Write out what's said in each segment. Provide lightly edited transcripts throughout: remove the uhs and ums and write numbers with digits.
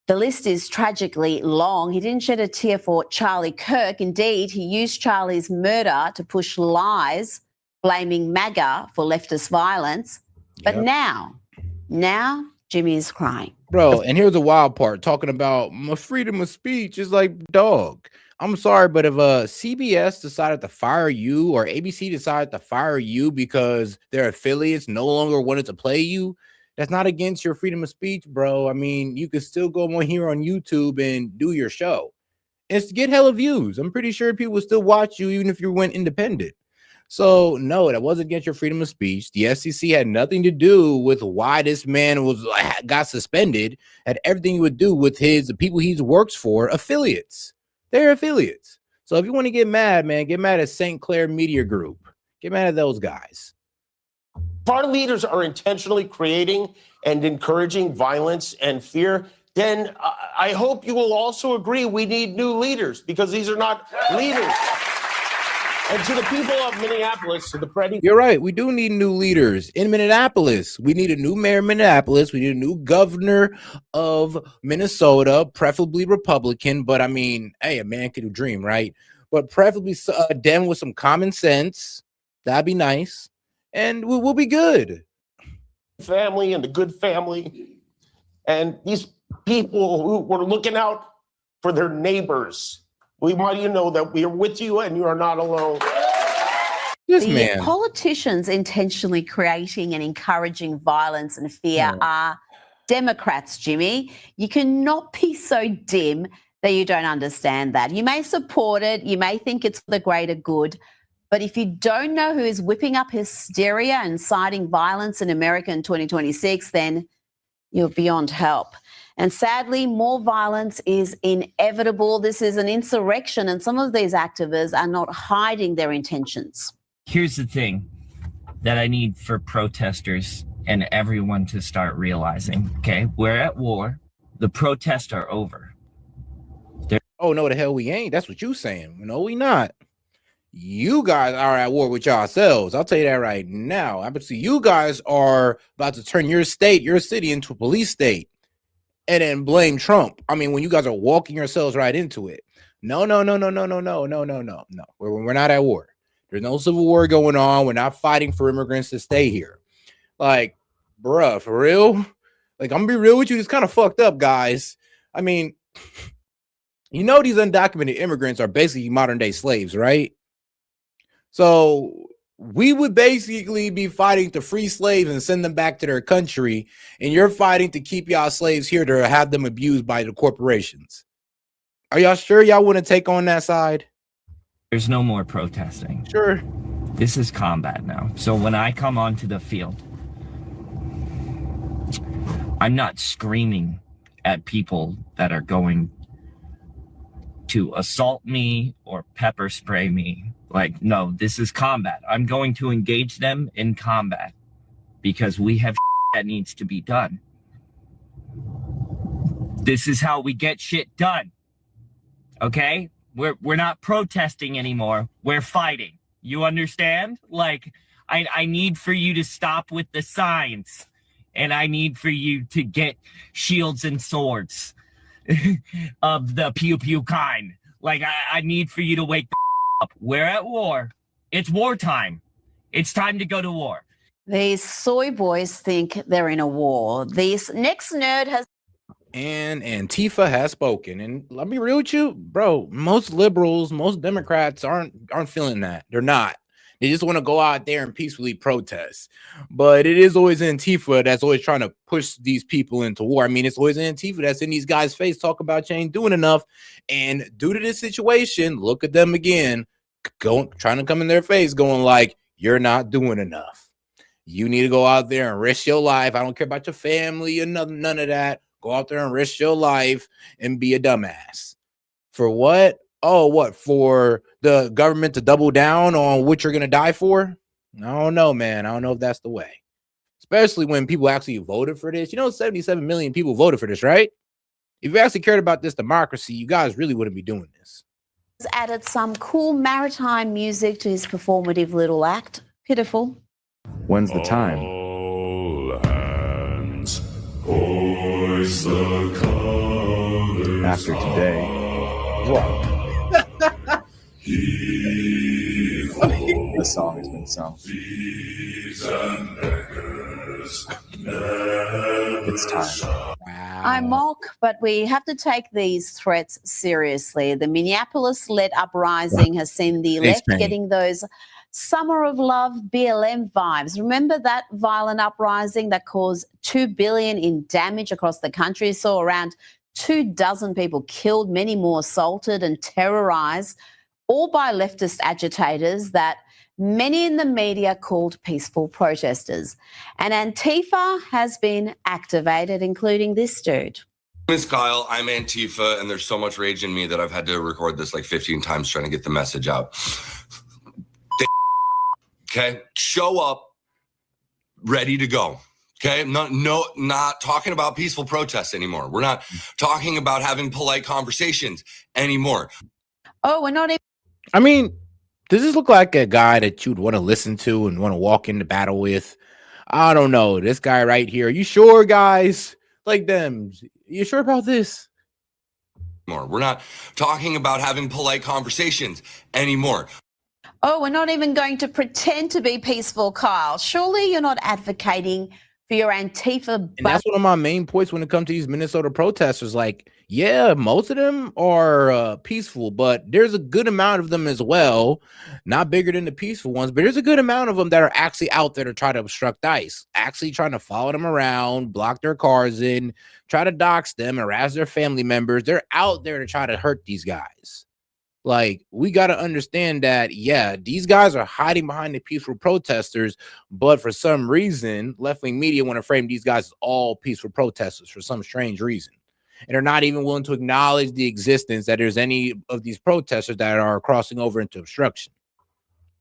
The list is tragically long. He didn't shed a tear for Charlie Kirk. Indeed, he used Charlie's murder to push lies, blaming MAGA for leftist violence. But now Jimmy is crying. Bro, and here's the wild part, talking about my freedom of speech is like, dog, I'm sorry, but if CBS decided to fire you or ABC decided to fire you because their affiliates no longer wanted to play you, that's not against your freedom of speech, bro. I mean, you could still go on here on YouTube and do your show. It's to get hella views. I'm pretty sure people would still watch you even if you went independent. So no, that wasn't against your freedom of speech. The SEC had nothing to do with why this man got suspended. Had everything to do with the people he works for, affiliates. They're affiliates. So if you want to get mad, man, get mad at St. Clair Media Group. Get mad at those guys. If our leaders are intentionally creating and encouraging violence and fear, then I hope you will also agree we need new leaders, because these are not leaders. And to the people of Minneapolis, to the Freddie. You're right. We do need new leaders in Minneapolis. We need a new mayor of Minneapolis. We need a new governor of Minnesota, preferably Republican. But I mean, hey, a man can dream, right? But preferably a Dem with some common sense. That'd be nice. And we'll be good. Family and the good family. And these people who were looking out for their neighbors. We want you to know that we are with you and you are not alone. The politicians intentionally creating and encouraging violence and fear are Democrats, Jimmy. You cannot be so dim that you don't understand that. You may support it, you may think it's for the greater good, but if you don't know who is whipping up hysteria and inciting violence in America in 2026, then you're beyond help. And sadly, more violence is inevitable. This is an insurrection, and some of these activists are not hiding their intentions. Here's the thing that I need for protesters and everyone to start realizing, okay? We're at war. The protests are over. Oh, no, the hell we ain't. That's what you saying. No, we not. You guys are at war with yourselves. I'll tell you that right now. Obviously, you guys are about to turn your state, your city into a police state. And then blame Trump. I mean, when you guys are walking yourselves right into it. No. We're not at war. There's no civil war going on. We're not fighting for immigrants to stay here. Like, bruh, for real? Like, I'm gonna be real with you. It's kind of fucked up, guys. I mean, you know, these undocumented immigrants are basically modern day slaves, right? So we would basically be fighting to free slaves and send them back to their country, and you're fighting to keep y'all slaves here to have them abused by the corporations. Are y'all sure y'all want to take on that side? There's no more protesting. Sure. This is combat now. So when I come onto the field, I'm not screaming at people that are going to assault me or pepper spray me. Like, no, this is combat. I'm going to engage them in combat because we have that needs to be done. This is how we get shit done. Okay? We're not protesting anymore. We're fighting. You understand? Like, I need for you to stop with the signs, and I need for you to get shields and swords of the pew pew kind. Like, I need for you to wake up. We're at war. It's wartime. It's time to go to war. These soy boys think they're in a war. This next nerd has... And Antifa has spoken. And let me be real with you, bro. Most liberals, most Democrats aren't feeling that. They're not. They just want to go out there and peacefully protest. But it is always Antifa that's always trying to push these people into war. I mean, it's always Antifa that's in these guys' face, talk about you ain't doing enough. And due to this situation, look at them again, trying to come in their face, going like, you're not doing enough. You need to go out there and risk your life. I don't care about your family or none of that. Go out there and risk your life and be a dumbass. For what? Oh, what? For the government to double down on what you're going to die for? I don't know, man. I don't know if that's the way. Especially when people actually voted for this. You know, 77 million people voted for this, right? If you actually cared about this democracy, you guys really wouldn't be doing this. Added some cool maritime music to his performative little act. Pitiful. When's the time? All hands, hoist the cup. after today. The song has been sung. It's time. I mock, but we have to take these threats seriously. The Minneapolis-led uprising has seen the left getting those Summer of Love BLM vibes. Remember that violent uprising that caused $2 billion in damage across the country, saw around 24 people killed, many more assaulted and terrorized, all by leftist agitators that many in the media called peaceful protesters. And Antifa has been activated, including this dude. My name is Kyle. I'm Antifa, and there's so much rage in me that I've had to record this like 15 times trying to get the message out. Okay, show up ready to go. Okay, not talking about peaceful protests anymore. We're not talking about having polite conversations anymore. Oh, we're not even. I mean, does this look like a guy that you'd want to listen to and want to walk into battle with? I don't know. This guy right here. Are you sure, guys? Like them. You sure about this? We're not talking about having polite conversations anymore. Oh, we're not even going to pretend to be peaceful, Kyle. Surely you're not advocating for your Antifa. And that's one of my main points when it comes to these Minnesota protesters. Like, yeah, most of them are peaceful, but there's a good amount of them as well. Not bigger than the peaceful ones, but there's a good amount of them that are actually out there to try to obstruct ICE, actually trying to follow them around, block their cars in, try to dox them, harass their family members. They're out there to try to hurt these guys. Like, we got to understand that, yeah, these guys are hiding behind the peaceful protesters, but for some reason, left-wing media want to frame these guys as all peaceful protesters for some strange reason. And they're not even willing to acknowledge the existence that there's any of these protesters that are crossing over into obstruction.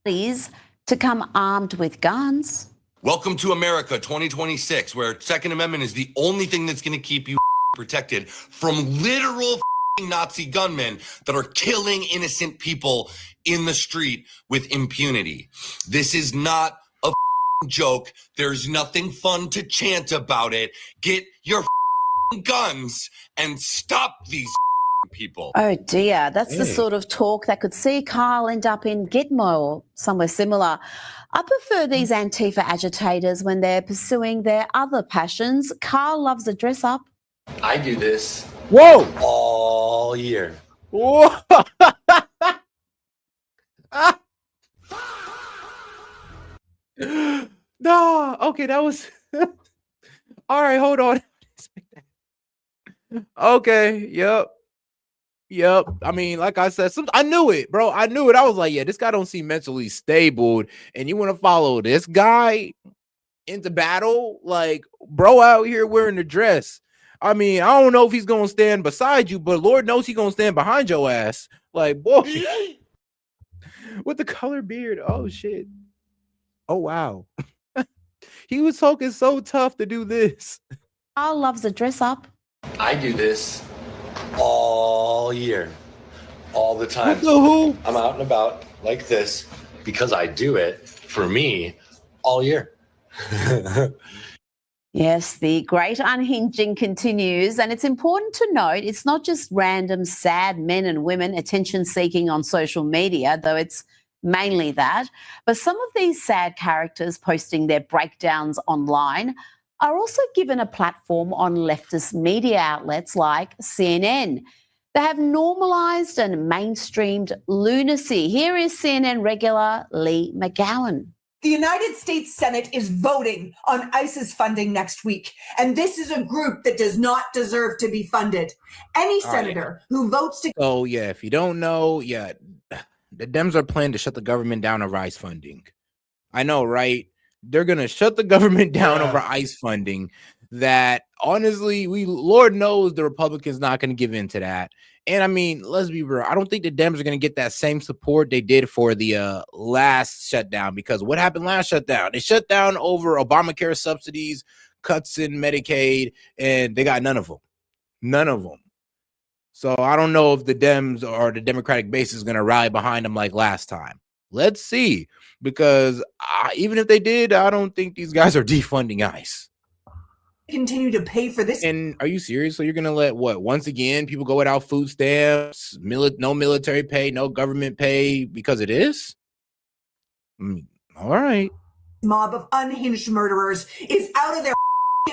Please, to come armed with guns. Welcome to America 2026, where Second Amendment is the only thing that's going to keep you protected from literal Nazi gunmen that are killing innocent people in the street with impunity. This is not a joke. There's nothing fun to chant about it. Get your guns and stop these people. Oh dear, that's the sort of talk that could see Kyle end up in Gitmo or somewhere similar. I prefer these Antifa agitators when they're pursuing their other passions. Kyle loves a dress up. I do this. Whoa! All year. Whoa! No, okay, that was all right. Hold on. Okay, yep. I mean, like I said, I knew it, bro. I knew it. I was like, yeah, this guy don't seem mentally stable, and you want to follow this guy into battle? Like, bro, out here wearing a dress. I mean, I don't know if he's gonna stand beside you, but Lord knows he's gonna stand behind your ass. Like, boy, with the color beard. Oh shit. Oh wow. He was talking so tough to do this. Kyle loves a dress up. I do this all year, all the time. What the who? I'm out and about like this because I do it for me all year. Yes, the great unhinging continues, and it's important to note it's not just random sad men and women attention seeking on social media, though it's mainly that, but some of these sad characters posting their breakdowns online are also given a platform on leftist media outlets like CNN. They have normalized and mainstreamed lunacy. Here is CNN regular Lee McGowan. The United States Senate is voting on ISIS funding next week, and this is a group that does not deserve to be funded. Any senator who votes to... Oh, yeah, if you don't know, yeah, the Dems are planning to shut the government down over ICE funding. I know, right? They're going to shut the government down over ICE funding. That, honestly, Lord knows the Republicans not going to give in to that. And I mean, let's be real. I don't think the Dems are going to get that same support they did for the last shutdown, because what happened last shutdown? They shut down over Obamacare subsidies, cuts in Medicaid, and they got none of them. None of them. So I don't know if the Dems or the Democratic base is going to rally behind them like last time. Let's see, because even if they did, I don't think these guys are defunding ICE. continue to pay for this. And are you serious? So you're gonna let what? Once again, people go without food stamps, no military pay, no government pay because it is? All right. Mob of unhinged murderers is out of their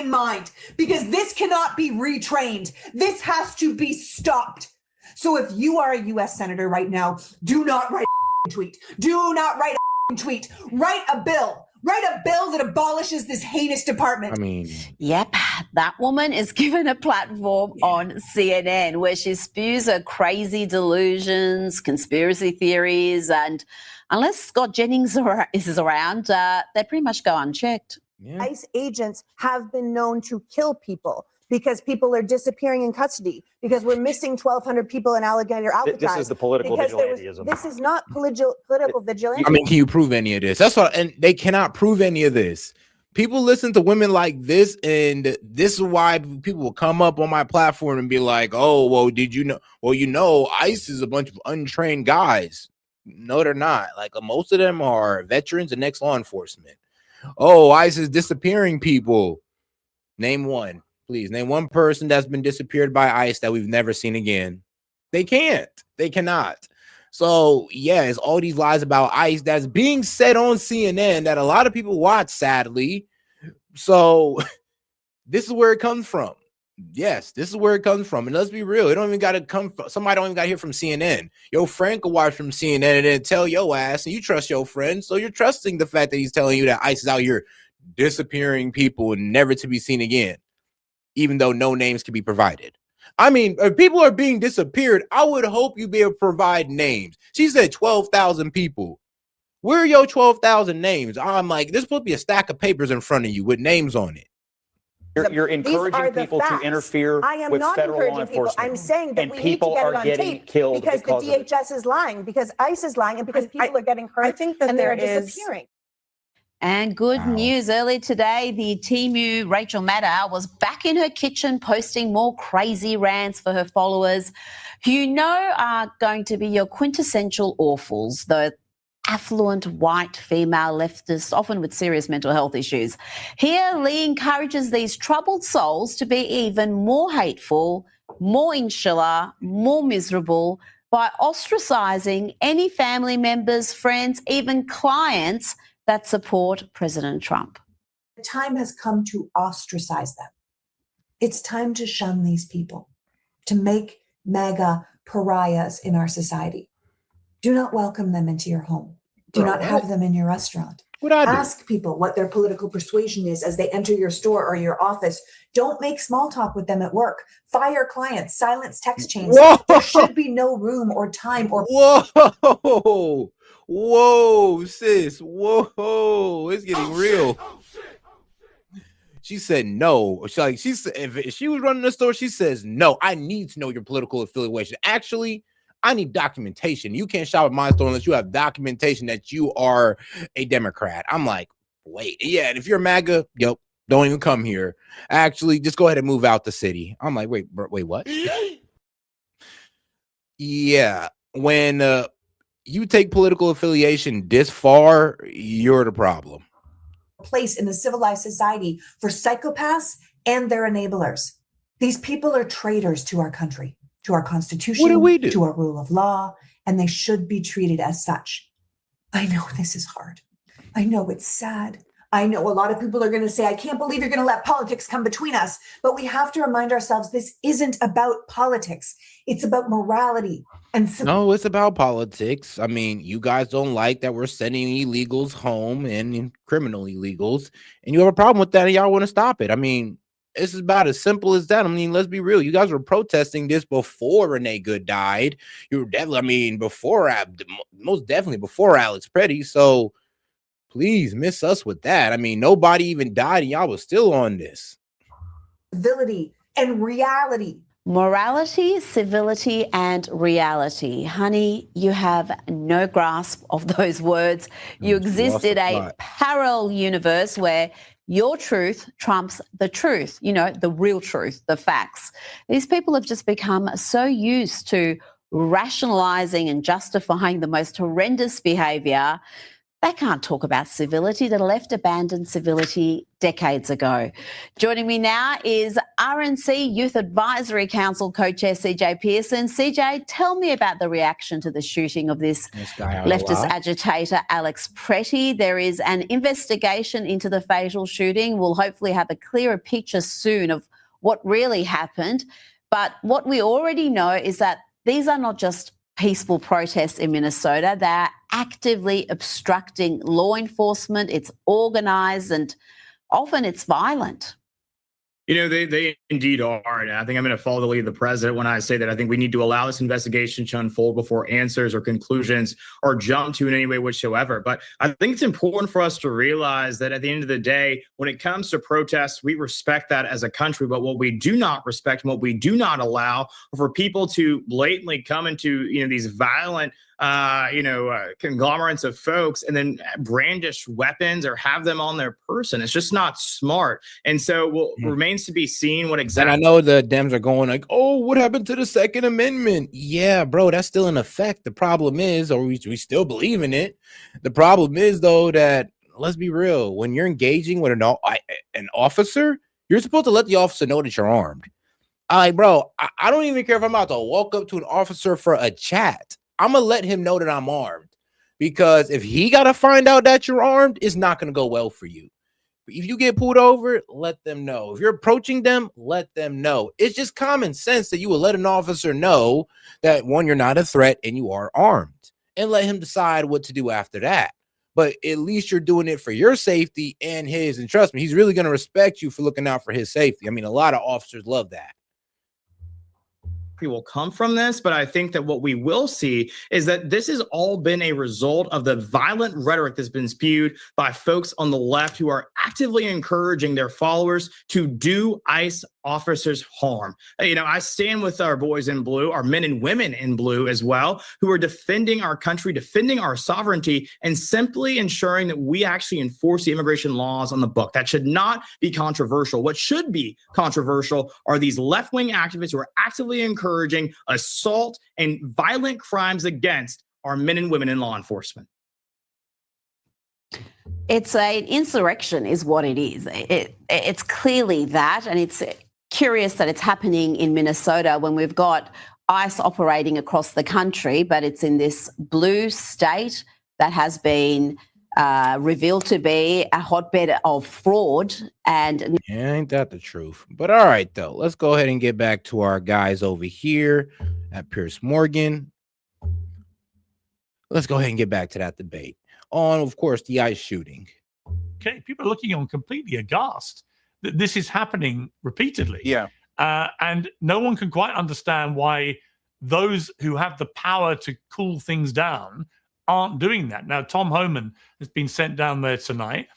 mind, because this cannot be retrained. This has to be stopped. So if you are a U.S. Senator right now, do not write a tweet. Do not write a tweet. Write a bill. Write a bill that abolishes this heinous department. I mean, yep, that woman is given a platform on CNN where she spews her crazy delusions, conspiracy theories, and unless Scott Jennings is around, they pretty much go unchecked. yeah. ICE agents have been known to kill people because people are disappearing in custody, because we're missing 1,200 people in Alligator Alcatraz. This is the political vigilantism. This is not political vigilante. I mean, can you prove any of this? That's what, and they cannot prove any of this. People listen to women like this, and this is why people will come up on my platform and be like, "Oh, well, did you know? Well, you know, ICE is a bunch of untrained guys." No, they're not. Like most of them are veterans and ex-law enforcement. Oh, ICE is disappearing people. Name one, please. Name one person that's been disappeared by ICE that we've never seen again. They can't. They cannot. So, yeah, it's all these lies about ICE that's being said on CNN that a lot of people watch, sadly. So, this is where it comes from. Yes, this is where it comes from. And let's be real. It don't even got to come from, somebody don't even got to hear from CNN. Your friend could watch from CNN and then tell your ass, and you trust your friend. So you're trusting the fact that he's telling you that ICE is out here disappearing people and never to be seen again, even though no names can be provided. I mean, if people are being disappeared, I would hope you be able to provide names. She said 12,000 people. Where are your 12,000 names? I'm like, there's supposed to be a stack of papers in front of you with names on it. You're encouraging people to interfere with federal law enforcement. I'm saying that we need to people get are it on getting tape killed because the because of it. DHS is lying, because ICE is lying, and because people are getting hurt. I think that and they're there is- disappearing. And good news early today, the Timu Rachel Maddow was back in her kitchen posting more crazy rants for her followers, who you know are going to be your quintessential awfuls, the affluent white female leftists, often with serious mental health issues. Here, Lee encourages these troubled souls to be even more hateful, more insular, more miserable by ostracizing any family members, friends, even clients that support President Trump. The time has come to ostracize them. It's time to shun these people, to make MAGA pariahs in our society. Do not welcome them into your home. Do not have them in your restaurant. Ask people what their political persuasion is as they enter your store or your office. Don't make small talk with them at work. Fire clients, silence text chains. Whoa. There should be no room or time or... Whoa! Whoa, sis. Whoa, it's getting real. She said no. She said if she was running the store, she says no. I need to know your political affiliation. Actually, I need documentation. You can't shop at my store unless you have documentation that you are a Democrat. I'm like, wait, yeah. And if you're MAGA, yep, don't even come here. Actually, just go ahead and move out the city. I'm like, wait, what? Yeah, when you take political affiliation this far, you're the problem. Place in the civilized society for psychopaths and their enablers. These people are traitors to our country, to our Constitution, what do we do? To our rule of law, and they should be treated as such. I know this is hard. I know it's sad. I know a lot of people are going to say, I can't believe you're going to let politics come between us. But we have to remind ourselves this isn't about politics. It's about morality. No, it's about politics. I mean, you guys don't like that we're sending illegals home and criminal illegals, and you have a problem with that, and y'all want to stop it. I mean, it's about as simple as that. I mean, let's be real. You guys were protesting this before Renee Good died. You were definitely, I mean, most definitely before Alex Petty. So please miss us with that. I mean, nobody even died, and y'all was still on this. Civility and reality. Morality, civility, and reality. Honey, you have no grasp of those words. You exist in a parallel universe where your truth trumps the truth, you know, the real truth, the facts. These people have just become so used to rationalizing and justifying the most horrendous behavior They can't talk about civility. The left abandoned civility decades ago. Joining me now is RNC Youth Advisory Council co-chair CJ Pearson. CJ, tell me about the reaction to the shooting of this leftist agitator, Alex Pretty. There is an investigation into the fatal shooting. We'll hopefully have a clearer picture soon of what really happened. But what we already know is that these are not just peaceful protests in Minnesota. They're actively obstructing law enforcement. It's organised and often it's violent. You know, they indeed are. And I think I'm going to follow the lead of the president when I say that I think we need to allow this investigation to unfold before answers or conclusions are jumped to in any way whatsoever. But I think it's important for us to realize that at the end of the day, when it comes to protests, we respect that as a country. But what we do not respect and what we do not allow are for people to blatantly come into, these violent conglomerates of folks and then brandish weapons or have them on their person. It's just not smart. And so what remains to be seen what exactly. And I know the Dems are going like, oh, what happened to the Second Amendment? Yeah, bro, that's still in effect. The problem is, or we still believe in it. The problem is, though, that let's be real. When you're engaging with an officer, you're supposed to let the officer know that you're armed. I don't even care if I'm about to walk up to an officer for a chat. I'm going to let him know that I'm armed, because if he got to find out that you're armed, it's not going to go well for you. If you get pulled over, let them know. If you're approaching them, let them know. It's just common sense that you will let an officer know that, one, you're not a threat and you are armed, and let him decide what to do after that. But at least you're doing it for your safety and his. And trust me, he's really going to respect you for looking out for his safety. I mean, a lot of officers love that. Will come from this, but I think that what we will see is that this has all been a result of the violent rhetoric that's been spewed by folks on the left who are actively encouraging their followers to do ICE officers harm. I stand with our boys in blue, our men and women in blue as well, who are defending our country, defending our sovereignty, and simply ensuring that we actually enforce the immigration laws on the book. That should not be controversial. What should be controversial are these left-wing activists who are actively encouraging assault and violent crimes against our men and women in law enforcement. It's an insurrection is what it is. It's clearly that, and it's curious that it's happening in Minnesota when we've got ICE operating across the country, but it's in this blue state that has been revealed to be a hotbed of fraud. And ain't that the truth? But all right, though, let's go ahead and get back to our guys over here at Pierce Morgan. Let's go ahead and get back to that debate on, of course, the ICE shooting. Okay, people are looking on completely aghast that this is happening repeatedly. Yeah. And no one can quite understand why those who have the power to cool things down aren't doing that. Now, Tom Homan has been sent down there tonight.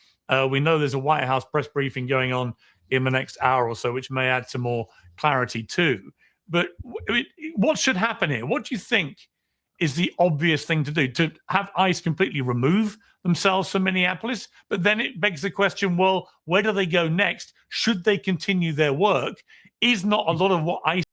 We know there's a White House press briefing going on in the next hour or so, which may add some more clarity too. But what should happen here? What do you think is the obvious thing to do? To have ICE completely remove themselves from Minneapolis? But then it begs the question, well, where do they go next? Should they continue their work? Is not a lot of what ICE